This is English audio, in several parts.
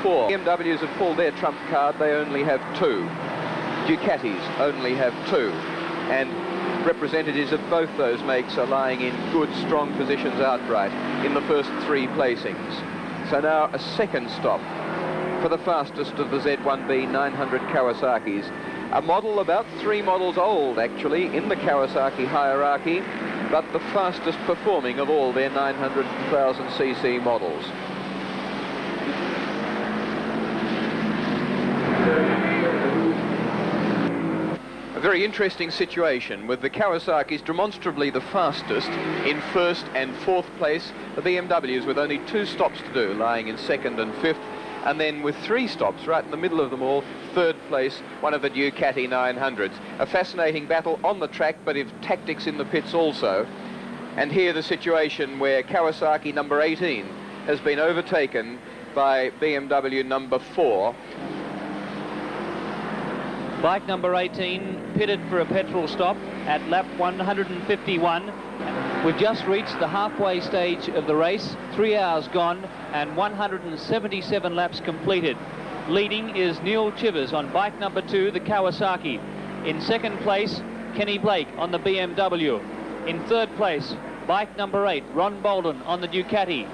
4. BMWs have pulled their trump card. They only have 2. Ducatis only have 2. And representatives of both those makes are lying in good, strong positions outright in the first 3 placings. So now a second stop for the fastest of the Z1B 900 Kawasaki's. A model about 3 models old, actually, in the Kawasaki hierarchy, but the fastest performing of all their 900,000cc models. A very interesting situation with the Kawasaki's demonstrably the fastest in 1st and 4th place, the BMWs with only 2 stops to do, lying in 2nd and 5th, and then with 3 stops right in the middle of them all, 3rd place, one of the Ducati 900s. A fascinating battle on the track, but of tactics in the pits also. And here the situation where Kawasaki number 18 has been overtaken by BMW number 4. Bike number 18 pitted for a petrol stop at lap 151. We've just reached the halfway stage of the race, 3 hours gone and 177 laps completed. Leading is Neil Chivers on bike number 2, the Kawasaki. In 2nd place, Kenny Blake on the BMW. In 3rd place, bike number 8, Ron Bolden on the Ducati.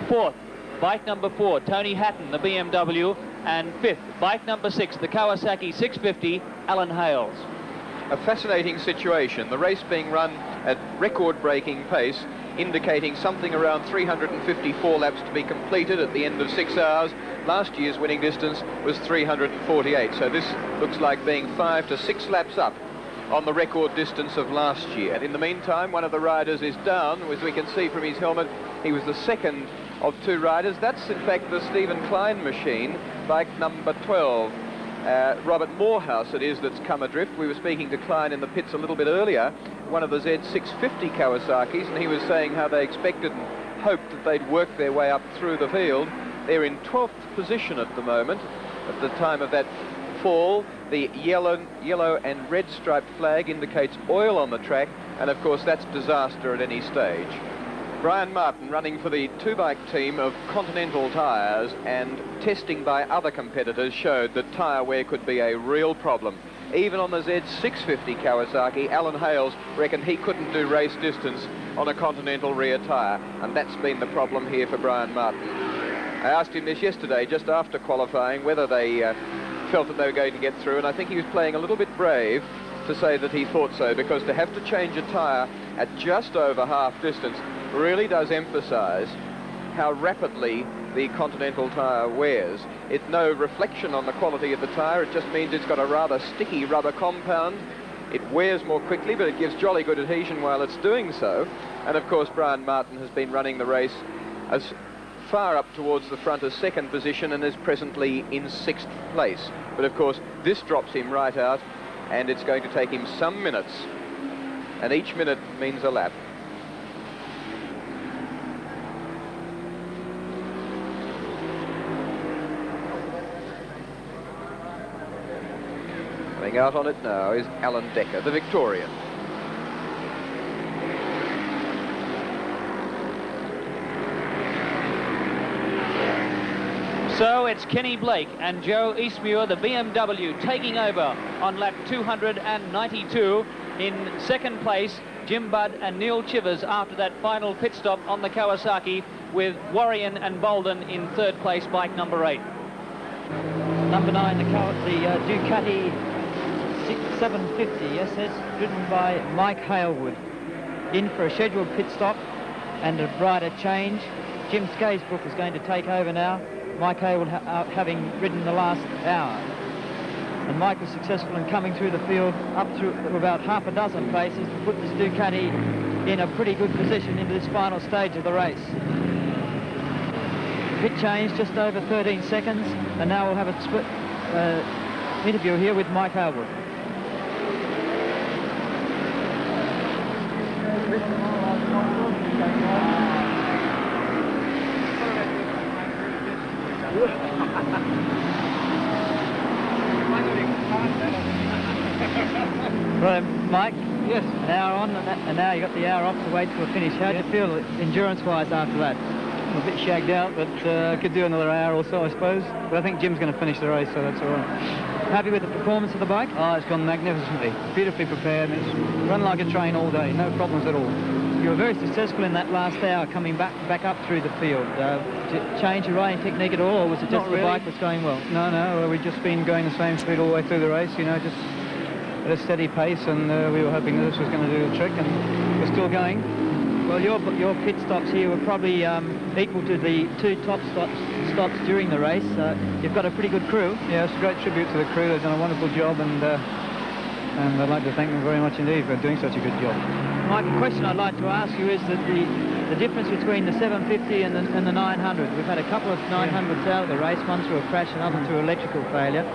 4th, bike number 4, Tony Hatton, the BMW. And 5th, bike number 6, the Kawasaki 650, Alan Hales. A fascinating situation, the race being run at record-breaking pace, indicating something around 354 laps to be completed at the end of 6 hours. Last year's winning distance was 348, so this looks like being 5 to 6 laps up on the record distance of last year. And in the meantime, one of the riders is down, as we can see from his helmet. He was the second of 2 riders. That's in fact the Stephen Klein machine, bike number 12. Robert Morehouse it is that's come adrift. We were speaking to Klein in the pits a little bit earlier, one of the Z650 Kawasaki's, and he was saying how they expected and hoped that they'd work their way up through the field. They're in 12th position at the moment. At the time of that fall, the yellow and red striped flag indicates oil on the track, and of course that's disaster at any stage. Brian Martin running for the 2-bike team of Continental tyres, and testing by other competitors showed that tyre wear could be a real problem. Even on the Z650 Kawasaki, Alan Hales reckoned he couldn't do race distance on a Continental rear tyre, and that's been the problem here for Brian Martin. I asked him this yesterday, just after qualifying, whether they felt that they were going to get through, and I think he was playing a little bit brave to say that he thought so, because to have to change a tyre at just over half distance really does emphasize how rapidly the Continental tyre wears. It's no reflection on the quality of the tyre, it just means it's got a rather sticky rubber compound. It wears more quickly, but it gives jolly good adhesion while it's doing so. And of course Brian Martin has been running the race as far up towards the front as 2nd position and is presently in 6th place. But of course this drops him right out, and it's going to take him some minutes, and each minute means a lap. Coming out on it now is Alan Decker, the Victorian. So it's Kenny Blake and Joe Eastmuir, the BMW, taking over on lap 292. In 2nd place, Jim Budd and Neil Chivers after that final pit stop on the Kawasaki, with Warrion and Bolden in 3rd place, bike number 8. Number 9, the Ducati 750, yes, that's driven by Mike Halewood. In for a scheduled pit stop and a rider change. Jim Skaysbrook is going to take over now. Mike Halewood having ridden the last hour. And Mike was successful in coming through the field up through about half a dozen places to put this Ducati in a pretty good position into this final stage of the race. Pit change just over 13 seconds, and now we'll have a split interview here with Mike Halewood. Right, Mike? Yes. An hour on, and now you got the hour off to wait for a finish. How do you feel endurance-wise after that? I'm a bit shagged out, but could do another hour or so, I suppose. But I think Jim's going to finish the race, so that's all right. Happy with the performance of the bike? Oh, it's gone magnificently. Beautifully prepared. It's run like a train all day. No problems at all. You were very successful in that last hour coming back up through the field. Did it change your riding technique at all, or was it just the bike was going well? No, we've just been going the same speed all the way through the race, you know, just at a steady pace, and we were hoping that this was going to do the trick, and we're still going. Well, your pit stops here were probably equal to the two top stops during the race. You've got a pretty good crew. Yeah, it's a great tribute to the crew. They've done a wonderful job, and I'd like to thank them very much indeed for doing such a good job. Mike, the question I'd like to ask you is that the difference between the 750 and the 900. We've had a couple of 900s out of the race, one through a crash, another through electrical failure.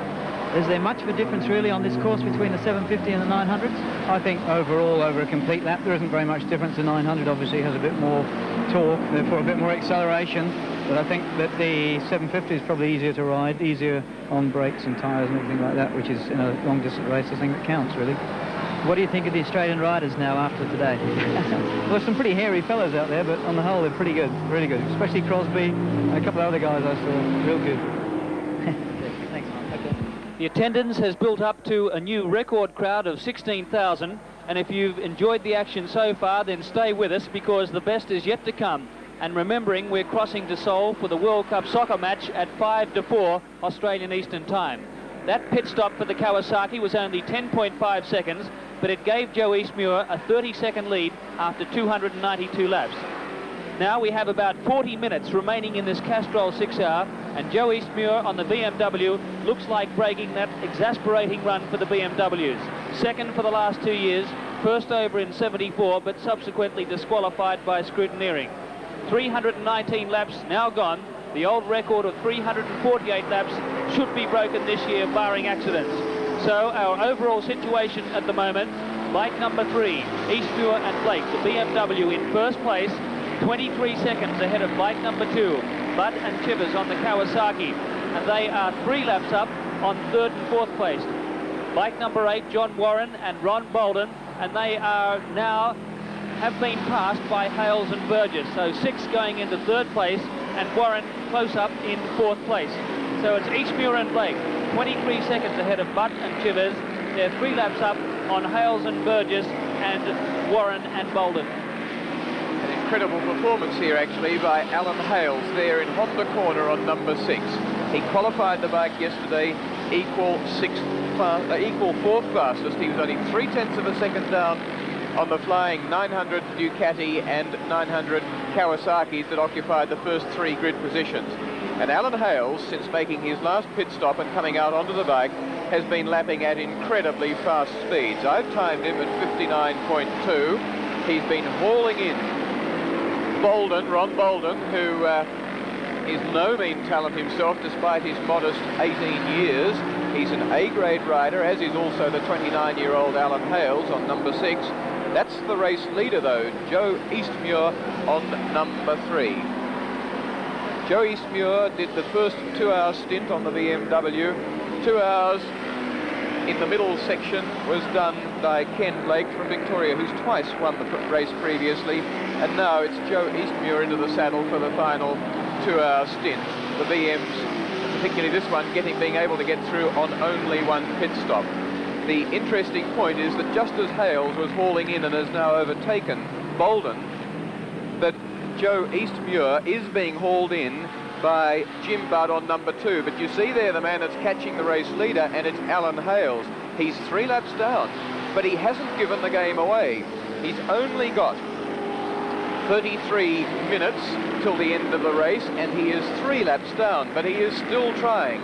Is there much of a difference really on this course between the 750 and the 900s? I think overall, over a complete lap, there isn't very much difference. The 900 obviously has a bit more torque, therefore a bit more acceleration. But I think that the 750 is probably easier to ride, easier on brakes and tyres and everything like that, which is, in a long-distance race, the thing that counts, really. What do you think of the Australian riders now after today? Well, there's some pretty hairy fellows out there, but on the whole, they're pretty good, really good. Especially Crosby and a couple of other guys I saw, real good. Thanks, Mike. Okay. The attendance has built up to a new record crowd of 16,000, and if you've enjoyed the action so far, then stay with us, because the best is yet to come. And remembering, we're crossing to Seoul for the World Cup soccer match at 5 to 4 Australian Eastern Time. That pit stop for the Kawasaki was only 10.5 seconds, but it gave Joe Eastmuir a 30-second lead after 292 laps. Now we have about 40 minutes remaining in this Castrol 6-hour, and Joe Eastmuir on the BMW looks like breaking that exasperating run for the BMWs. Second for the last 2 years, first over in 74, but subsequently disqualified by scrutineering. 319 laps now gone. The old record of 348 laps should be broken this year, barring accidents. So our overall situation at the moment, bike number 3, Eastmuir and Blake, the BMW in first place, 23 seconds ahead of bike number 2, Budd and Chivers on the Kawasaki, and they are 3 laps up on 3rd and 4th place. Bike number 8, John Warren and Ron Bolden, and they are now have been passed by Hales and Burgess. So 6 going into 3rd place, and Warren close up in 4th place. So it's Eastmuir and Blake, 23 seconds ahead of Butt and Chivers. They're 3 laps up on Hales and Burgess and Warren and Bolden. An incredible performance here actually by Alan Hales there in Honda Corner on number 6. He qualified the bike yesterday equal 4th fastest. He was only 0.3 of a second down on the flying 900 Ducati and 900 Kawasaki's that occupied the first 3 grid positions. And Alan Hales, since making his last pit stop and coming out onto the bike, has been lapping at incredibly fast speeds. I've timed him at 59.2. He's been hauling in Bolden, Ron Bolden, who is no mean talent himself despite his modest 18 years. He's an A-grade rider, as is also the 29-year-old Alan Hales on number 6. That's the race leader, though, Joe Eastmuir on number 3. Joe Eastmuir did the first 2-hour stint on the BMW. 2 hours in the middle section was done by Ken Blake from Victoria, who's twice won the race previously. And now it's Joe Eastmuir into the saddle for the final 2-hour stint. The BMs, particularly this one, being able to get through on only 1 pit stop. The interesting point is that just as Hales was hauling in and has now overtaken Bolden, that Joe Eastmuir is being hauled in by Jim Budd on number 2. But you see there the man that's catching the race leader, and it's Alan Hales. He's 3 laps down, but he hasn't given the game away. He's only got 33 minutes till the end of the race, and he is 3 laps down, but he is still trying.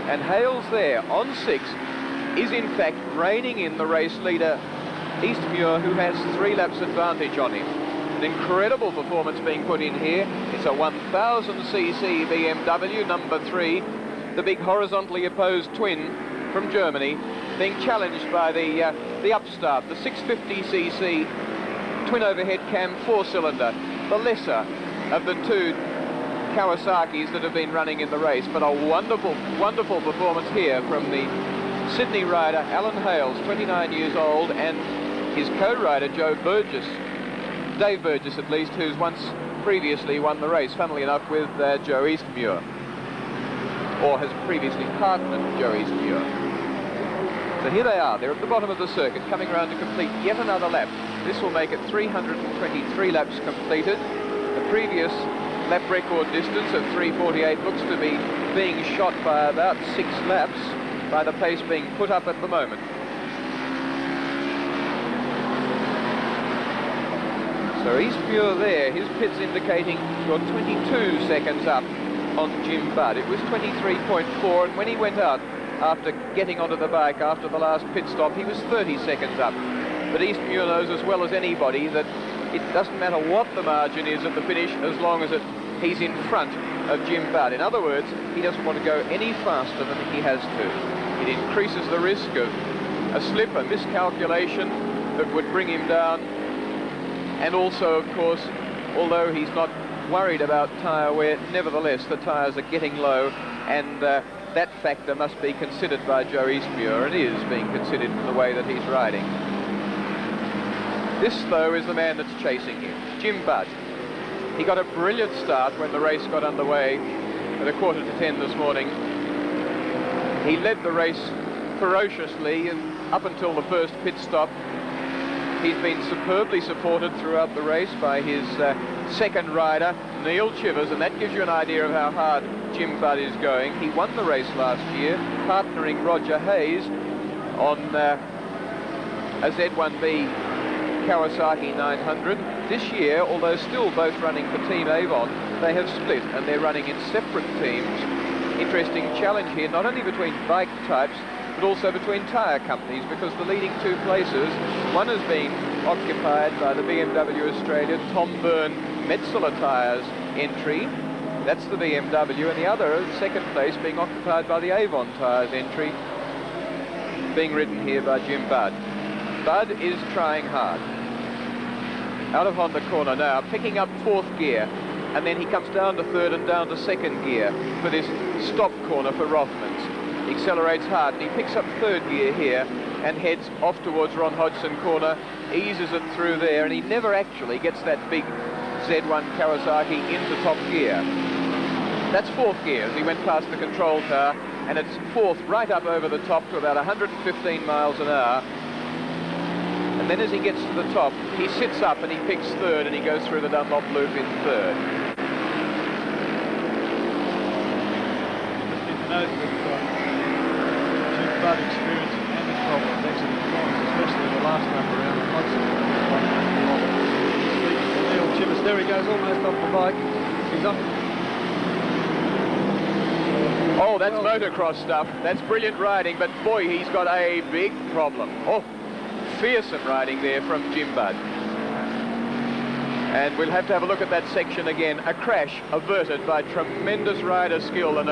And Hales there on 6 is in fact reining in the race leader Eastmuir, who has 3 laps advantage on him. An incredible performance being put in here. It's a 1000cc BMW number 3, the big horizontally opposed twin from Germany, being challenged by the upstart, the 650cc twin overhead cam 4-cylinder, the lesser of the 2 Kawasaki's that have been running in the race. But a wonderful, wonderful performance here from the Sydney rider Alan Hales, 29 years old, and his co-rider Joe Burgess, Dave Burgess at least, who's once previously won the race, funnily enough, with Joe Eastmuir, or has previously partnered Joe Eastmuir. So here they are, they're at the bottom of the circuit, coming around to complete yet another lap. This will make it 323 laps completed. The previous lap record distance of 3:48 looks to be being shot by about 6 laps by the pace being put up at the moment. So Eastmuir there, his pit's indicating you're 22 seconds up on Jim Budd. It was 23.4, and when he went out after getting onto the bike after the last pit stop, he was 30 seconds up. But Eastmuir knows as well as anybody that it doesn't matter what the margin is at the finish as long as he's in front of Jim Budd. In other words, he doesn't want to go any faster than he has to. It increases the risk of a slip, a miscalculation that would bring him down. And also, of course, although he's not worried about tyre wear, nevertheless the tyres are getting low, and that factor must be considered by Joe Eastmuir, and is being considered in the way that he's riding. This, though, is the man that's chasing him, Jim Budd. He got a brilliant start when the race got underway at 9:45 this morning. He led the race ferociously and up until the first pit stop. He's been superbly supported throughout the race by his second rider, Neil Chivers, and that gives you an idea of how hard Jim Budd is going. He won the race last year, partnering Roger Hayes on a Z1B Kawasaki 900. This year, although still both running for Team Avon, they have split and they're running in separate teams. Interesting challenge here, not only between bike types, but also between tyre companies, because the leading 2 places, one has been occupied by the BMW Australia Tom Byrne Metzeler tyres entry. That's the BMW, and the other, second place, being occupied by the Avon tyres entry, being ridden here by Jim Budd. Budd is trying hard. Out of Honda corner now, picking up 4th gear, and then he comes down to 3rd and down to 2nd gear for this stop corner for Rothmans. He accelerates hard, and he picks up 3rd gear here and heads off towards Ron Hodgson corner, eases it through there, and he never actually gets that big Z1 Kawasaki into top gear. That's 4th gear as he went past the control tower, and it's 4th right up over the top to about 115 miles an hour. And then as he gets to the top, he sits up and he picks 3rd, and he goes through the Dunlop loop in 3rd. Jim Budd experiencing handling problems exiting corners, especially the last lap around the Hudson. Neil Chivers, there he goes, almost off the bike. He's up. Oh, that's motocross stuff. That's brilliant riding, but boy, he's got a big problem. Oh, fearsome riding there from Jim Budd. And we'll have to have a look at that section again. A crash averted by tremendous rider skill and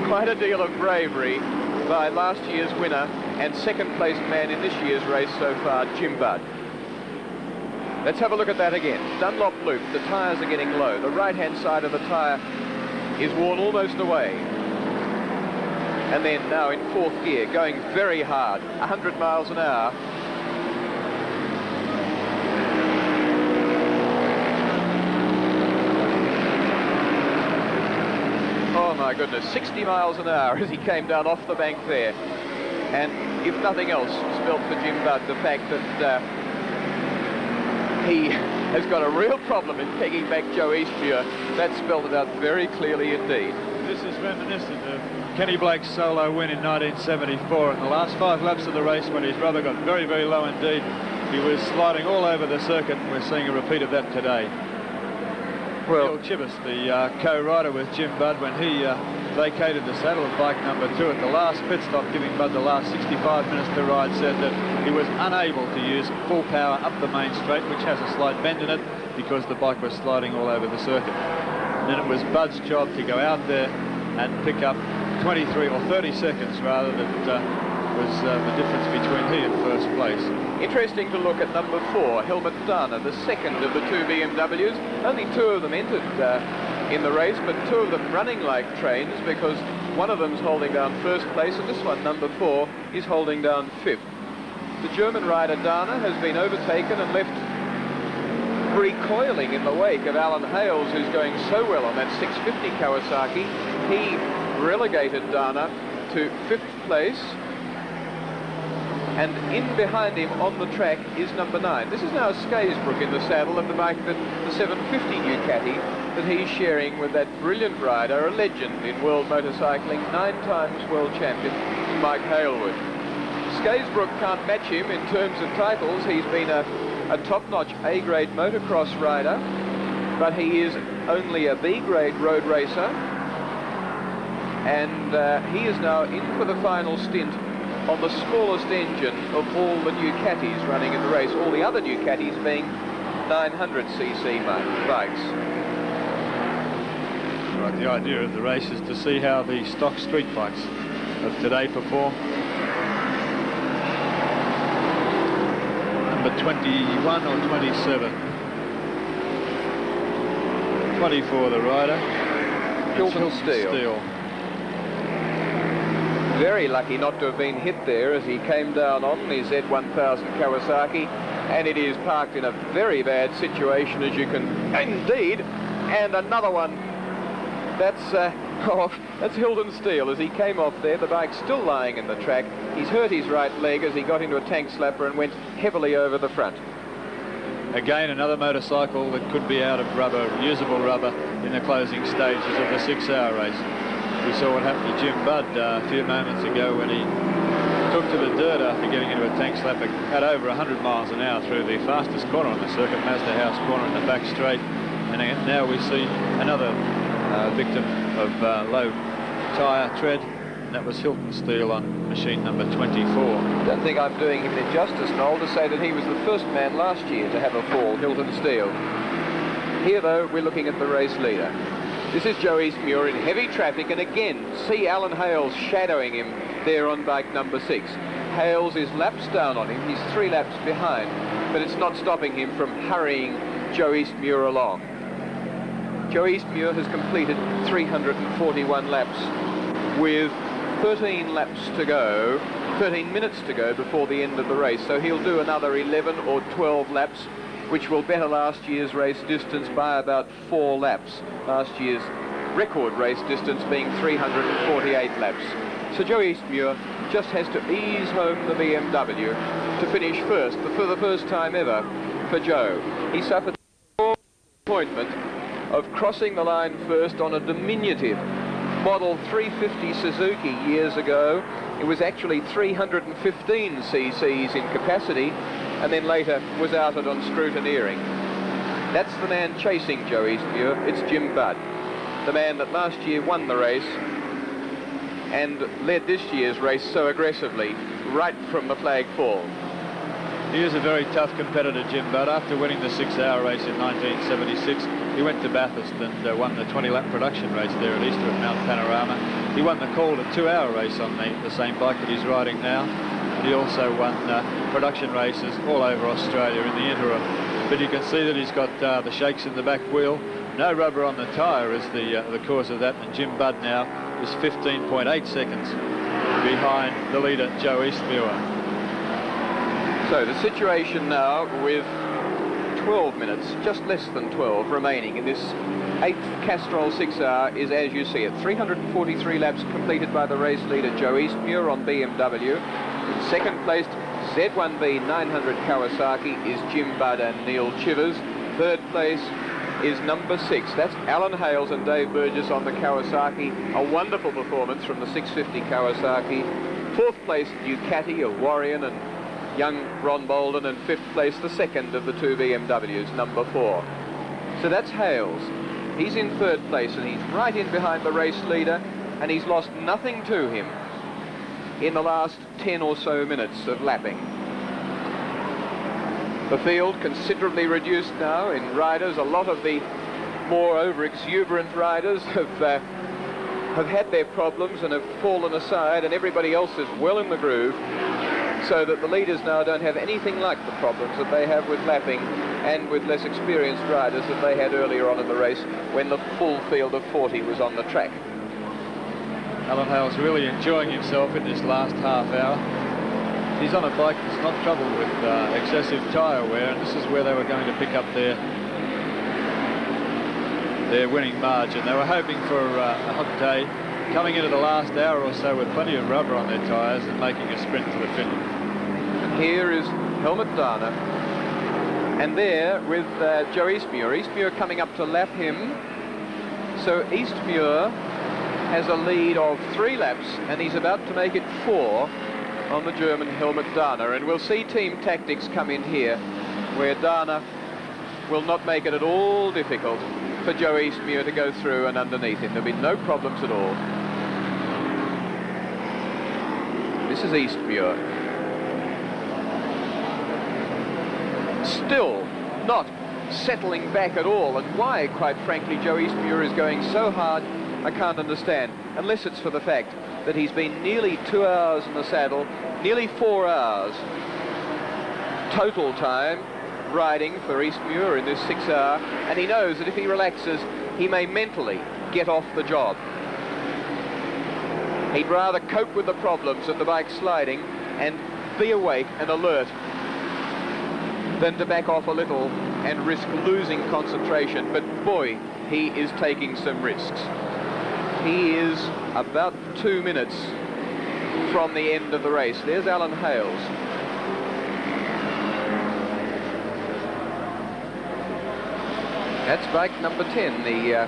quite a deal of bravery by last year's winner and second place man in this year's race so far, Jim Budd. Let's have a look at that again. Dunlop loop, the tyres are getting low. The right-hand side of the tyre is worn almost away. And then now in 4th gear, going very hard, 100 miles an hour. Oh my goodness, 60 miles an hour as he came down off the bank there. And if nothing else, spelt for Jim Budd the fact that he has got a real problem in pegging back Joe Eastmuir. That spelled it out very clearly indeed. This is reminiscent of Kenny Blake's solo win in 1974. In the last 5 laps of the race, when his rubber got very, very low indeed, he was sliding all over the circuit, and we're seeing a repeat of that today. Neil Chivers, the co-rider with Jim Budd, when he vacated the saddle of bike number 2 at the last pit stop, giving Budd the last 65 minutes to ride, said that he was unable to use full power up the main straight, which has a slight bend in it, because the bike was sliding all over the circuit. And then it was Budd's job to go out there and pick up 23 or 30 seconds rather that was the difference between he and first place. Interesting to look at number 4, Helmut Dahner, the second of the 2 BMWs. Only 2 of them entered in the race, but 2 of them running like trains, because one of them's holding down first place, and this one, number 4, is holding down 5th. The German rider Dahner has been overtaken and left recoiling in the wake of Alan Hales, who's going so well on that 650 Kawasaki. He relegated Dana to 5th place. And in behind him on the track is number 9. This is now Skaysbrook in the saddle of the bike, that the 750 Ducati that he's sharing with that brilliant rider, a legend in world motorcycling, 9 times world champion, Mike Hailwood. Skaysbrook can't match him in terms of titles. He's been a top-notch A-grade motocross rider, but he is only a B-grade road racer. And he is now in for the final stint on the smallest engine of all the Ducatis running in the race, all the other Ducatis being 900cc bikes. Right, the idea of the race is to see how the stock street bikes of today perform. Number 21 or 27? 24, the rider. Hilton Steele. Very lucky not to have been hit there as he came down on the Z1000 Kawasaki, and it is parked in a very bad situation, as you can indeed. And another one. That's Hilton Steele as he came off there. The bike's still lying in the track. He's hurt his right leg as he got into a tank slapper and went heavily over the front. Again, another motorcycle that could be out of rubber, usable rubber, in the closing stages of the 6-hour race. We saw what happened to Jim Budd a few moments ago when he took to the dirt after getting into a tank slapper at over 100 miles an hour through the fastest corner on the circuit, Mazda House corner in the back straight. And now we see another victim of low tyre tread, and that was Hilton Steele on machine number 24. I don't think I'm doing him any justice, Noel, to say that he was the first man last year to have a fall, Hilton Steele. Here, though, we're looking at the race leader. This is Joe Eastmuir in heavy traffic, and again, see Alan Hales shadowing him there on bike number 6. Hales is laps down on him. He's 3 laps behind, but it's not stopping him from hurrying Joe Eastmuir along. Joe Eastmuir has completed 341 laps with 13 laps to go, 13 minutes to go before the end of the race, so he'll do another 11 or 12 laps, which will better last year's race distance by about 4 laps. Last year's record race distance being 348 laps. So Joe Eastmuir just has to ease home the BMW to finish first, for the first time ever for Joe. He suffered the disappointment of crossing the line first on a diminutive Model 350 Suzuki years ago. It was actually 315 cc's in capacity, and then later was outed on scrutineering. That's the man chasing Joe Eastmuir. It's Jim Budd, the man that last year won the race and led this year's race so aggressively right from the flag fall. He is a very tough competitor, Jim Budd. After winning the 6-hour race in 1976, he went to Bathurst and won the 20-lap production race there at Easter at Mount Panorama. He won the called 2-hour race on the same bike that he's riding now. And he also won production races all over Australia in the interim. But you can see that he's got the shakes in the back wheel. No rubber on the tyre is the cause of that. And Jim Budd now is 15.8 seconds behind the leader, Joe Eastmuir. So the situation now with 12 minutes, just less than 12 remaining in this 8th Castrol 6-hour is as you see it. 343 laps completed by the race leader Joe Eastmuir on BMW. In second place, Z1B 900 Kawasaki is Jim Budd and Neil Chivers. Third place is number 6. That's Alan Hales and Dave Burgess on the Kawasaki. A wonderful performance from the 650 Kawasaki. Fourth place, Ducati of Warrior and young Ron Bolden, and fifth place, the second of the 2 BMWs, number 4. So that's Hales. He's in third place, and he's right in behind the race leader, and he's lost nothing to him in the last 10 or so minutes of lapping. The field considerably reduced now in riders. A lot of the more over-exuberant riders have had their problems and have fallen aside, and everybody else is well in the groove, so that the leaders now don't have anything like the problems that they have with lapping and with less experienced riders that they had earlier on in the race when the full field of 40 was on the track. Alan Hales really enjoying himself in this last half hour. He's on a bike that's not troubled with excessive tyre wear, and this is where they were going to pick up their their winning margin. They were hoping for a hot day, coming into the last hour or so with plenty of rubber on their tyres and making a sprint to the finish. And here is Helmut Dana, and there with Joe Eastmuir. Eastmuir coming up to lap him. So Eastmuir has a lead of 3 laps, and he's about to make it 4 on the German Helmut Dana. And we'll see team tactics come in here, where Dana will not make it at all difficult for Joe Eastmuir to go through and underneath him. There'll be no problems at all. This is Eastmuir. Still not settling back at all, and why, quite frankly, Joe Eastmuir is going so hard, I can't understand, unless it's for the fact that he's been nearly 2 hours in the saddle, nearly 4 hours total time riding for Eastmuir in this 6 hour, and he knows that if he relaxes, he may mentally get off the job. He'd rather cope with the problems of the bike sliding and be awake and alert than to back off a little and risk losing concentration. But boy, he is taking some risks. He is about 2 minutes from the end of the race. There's Alan Hales. That's bike number 10, the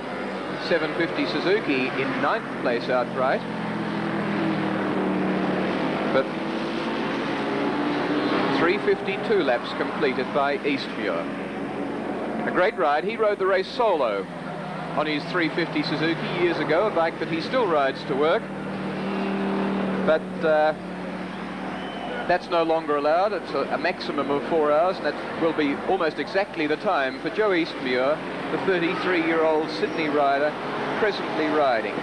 750 Suzuki, in 9th place outright. But 352 laps completed by Eastmuir. A great ride. He rode the race solo on his 350 Suzuki years ago, a bike that he still rides to work. But that's no longer allowed. It's a maximum of 4 hours, and that will be almost exactly the time for Joe Eastmuir, the 33-year-old Sydney rider, presently riding.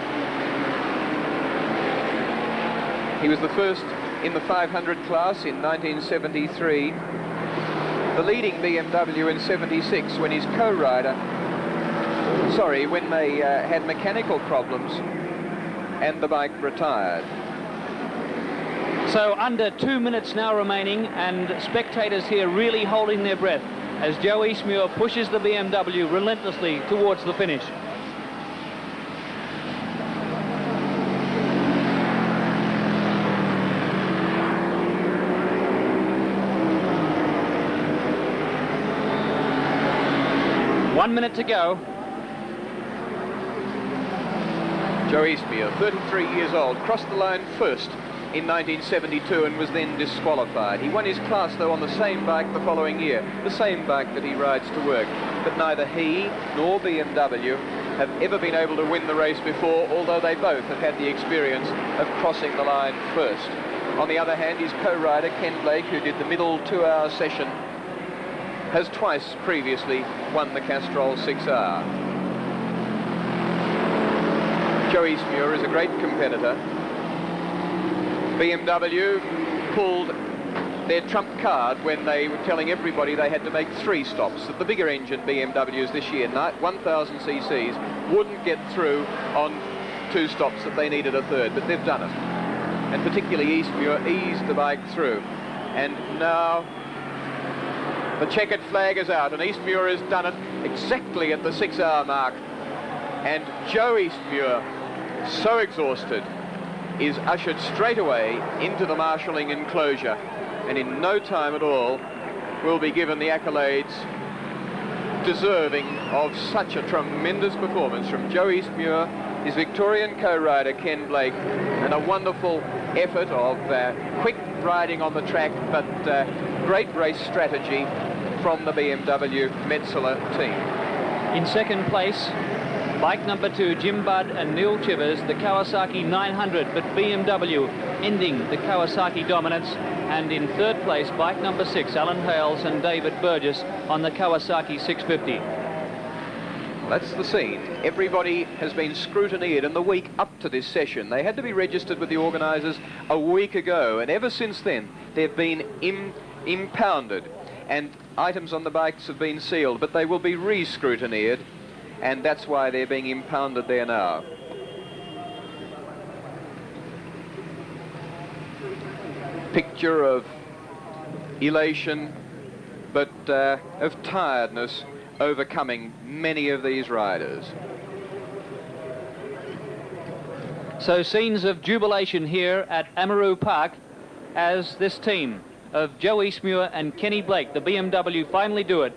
He was the first in the 500 class in 1973, the leading BMW in 76 when his co-rider, when they had mechanical problems and the bike retired. So under 2 minutes now remaining, and spectators here really holding their breath as Joe Eastmuir pushes the BMW relentlessly towards the finish. One minute to go. Joe Eastmuir, 33 years old, crossed the line first in 1972 and was then disqualified. He won his class, though, on the same bike the following year, the same bike that he rides to work. But neither he nor BMW have ever been able to win the race before, although they both have had the experience of crossing the line first. On the other hand, his co-rider, Ken Blake, who did the middle 2-hour session, has twice previously won the Castrol 6R. Joe Eastmuir is a great competitor. BMW pulled their trump card when they were telling everybody they had to make 3 stops, that the bigger engine BMWs this year, 1,000 cc's, wouldn't get through on 2 stops, that they needed a third, but they've done it. And particularly Eastmuir eased the bike through. And now the checkered flag is out, and Eastmuir has done it exactly at the 6-hour mark. And Joe Eastmuir, so exhausted, is ushered straight away into the marshalling enclosure, and in no time at all will be given the accolades deserving of such a tremendous performance from Joe Eastmuir, his Victorian co-rider Ken Blake, and a wonderful effort of quick riding on the track, but great race strategy from the BMW Metzeler team. In second place, bike number 2, Jim Budd and Neil Chivers, the Kawasaki 900, but BMW ending the Kawasaki dominance. And in third place, bike number 6, Alan Hales and David Burgess on the Kawasaki 650. That's the scene. Everybody has been scrutineered in the week up to this session. They had to be registered with the organisers a week ago, and ever since then they've been impounded, and items on the bikes have been sealed, but they will be re-scrutineered, and that's why they're being impounded there now. Picture of elation, but of tiredness overcoming many of these riders. So scenes of jubilation here at Amaroo Park as this team of Joe Eastmuir and Kenny Blake, the BMW, finally do it.